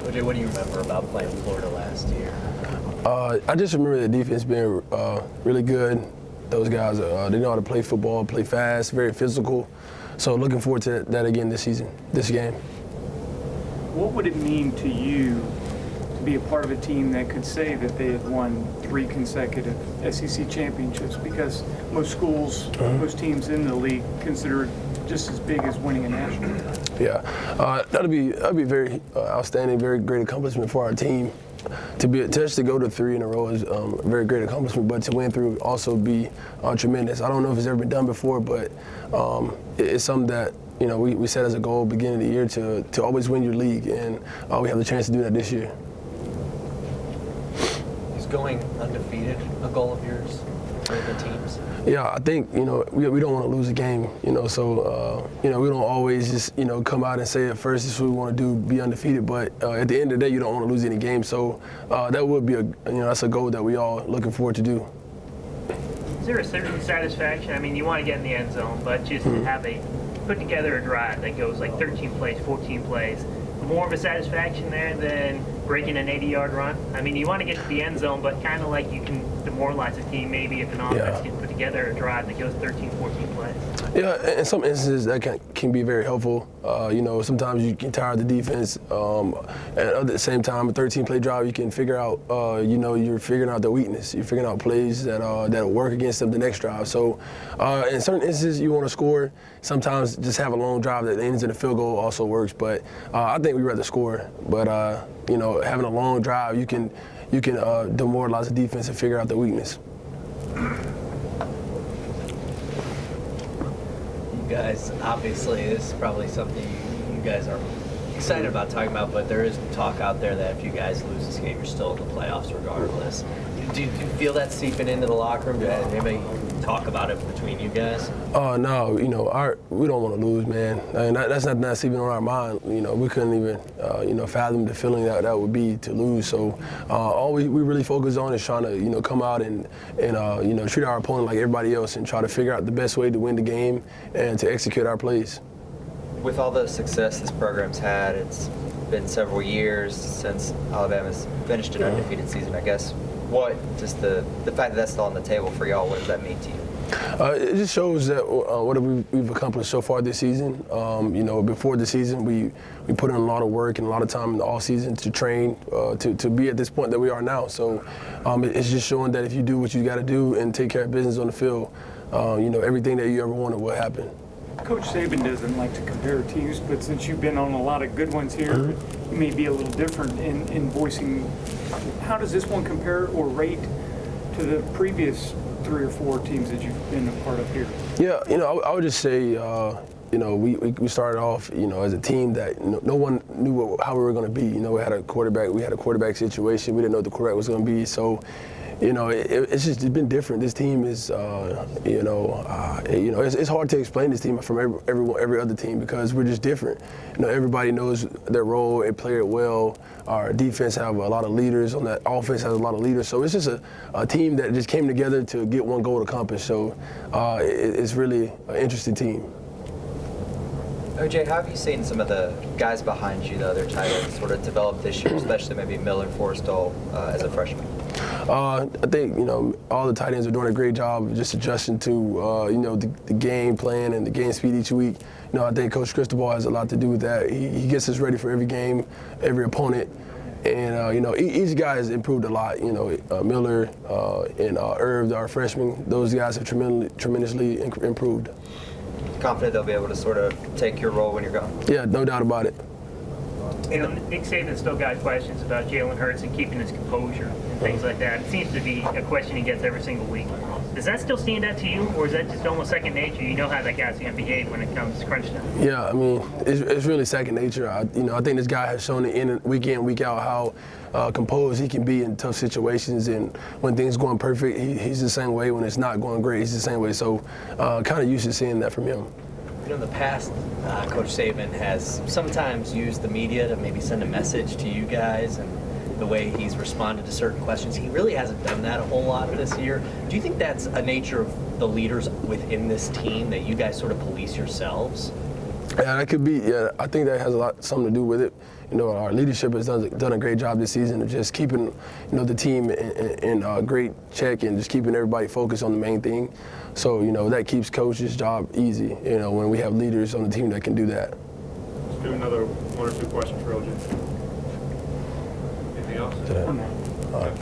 O.J., what do you remember about playing Florida last year? I just remember the defense being really good. Those guys, they know how to play football, play fast, very physical. So looking forward to that again this season, this game. What would it mean to you to be a part of a team that could say that they had won 3 consecutive SEC championships? Because most schools, most teams in the league consider it just as big as winning a national. Yeah, that'd be very outstanding, very great accomplishment for our team. To actually go to 3 in a row is a very great accomplishment, but to win 3 would also be tremendous. I don't know if it's ever been done before, but it's something that we set as a goal beginning of the year to always win your league, and we have the chance to do that this year. Is going undefeated a goal of yours for the teams? Yeah, I think we don't want to lose a game, so we don't always just come out and say at first this is what we want to do, be undefeated. But at the end of the day, you don't want to lose any games. So that would be that's a goal that we all looking forward to do. Is there a certain satisfaction? I mean, you want to get in the end zone, but just to have put together a drive that goes like 13 plays, 14 plays, more of a satisfaction there than breaking an 80-yard run? I mean, you want to get to the end zone, but kind of like you can demoralize a team maybe if an offense can put together a drive that goes 13, 14 plays. Yeah, in some instances that can be very helpful. Sometimes you can tire the defense. And at the same time, a 13-play drive, you can figure out, you're figuring out their weakness. You're figuring out plays that'll work against them the next drive. So in certain instances, you want to score. Sometimes just have a long drive that ends in a field goal also works. But I think we'd rather score. But having a long drive, you can demoralize the defense and figure out the weakness. You guys, obviously, this is probably something you guys are excited about talking about, but there is talk out there that if you guys lose this game, you're still in the playoffs regardless. Do you feel that seeping into the locker room? Did anybody talk about it between you guys? No, we don't want to lose, man. I mean, that's not even on our mind. We couldn't even, fathom the feeling that would be to lose. So all we really focus on is trying to, come out and treat our opponent like everybody else and try to figure out the best way to win the game and to execute our plays. With all the success this program's had, it's been several years since Alabama's finished an undefeated season, I guess. What, just the fact that that's still on the table for y'all, what does that mean to you? It just shows that what we've accomplished so far this season. Before the season, we put in a lot of work and a lot of time in the off season to train to be at this point that we are now. So it's just showing that if you do what you got to do and take care of business on the field, everything that you ever wanted will happen. Coach Saban doesn't like to compare teams, but since you've been on a lot of good ones here, you may be a little different in voicing. How does this one compare or rate to the previous 3 or 4 teams that you've been a part of here? Yeah, I would just say, we started off, as a team that no one knew how we were going to be. We had a quarterback situation. We didn't know what the quarterback was going to be. So, it's been different. This team is, it's hard to explain this team from every other team because we're just different. Everybody knows their role. They play it well. Our defense have a lot of leaders. On that offense has a lot of leaders. So it's just a team that just came together to get one goal accomplished. So it's really an interesting team. O.J., how have you seen some of the guys behind you, the other tight ends, sort of develop this year, especially maybe Miller Forrestal as a freshman? I think, all the tight ends are doing a great job of just adjusting to, the game plan and the game speed each week. I think Coach Cristobal has a lot to do with that. He gets us ready for every game, every opponent. And, each guy has improved a lot. Miller and Irv, our freshmen, those guys have tremendously improved. Confident they'll be able to sort of take your role when you're gone? Yeah, no doubt about it. Nick Saban still got questions about Jalen Harrison keeping his composure and things like that. It seems to be a question he gets every single week. Does that still stand out to you, or is that just almost second nature? You know how that guy's going to behave when it comes to crunch time. Yeah, I mean, it's really second nature. I think this guy has shown it week in, week out how composed he can be in tough situations, and when things going perfect, he's the same way. When it's not going great, he's the same way. So kind of used to seeing that from him. In the past, Coach Saban has sometimes used the media to maybe send a message to you guys, and the way he's responded to certain questions. He really hasn't done that a whole lot this year. Do you think that's a nature of the leaders within this team, that you guys sort of police yourselves? Yeah, that could be. Yeah, I think that has something to do with it. You know, our leadership has done a great job this season of just keeping, you know, the team in great check and just keeping everybody focused on the main thing. So, you know, that keeps coach's job easy. You know, when we have leaders on the team that can do that. Let's do another 1 or 2 questions for O.J. Anything else? All right.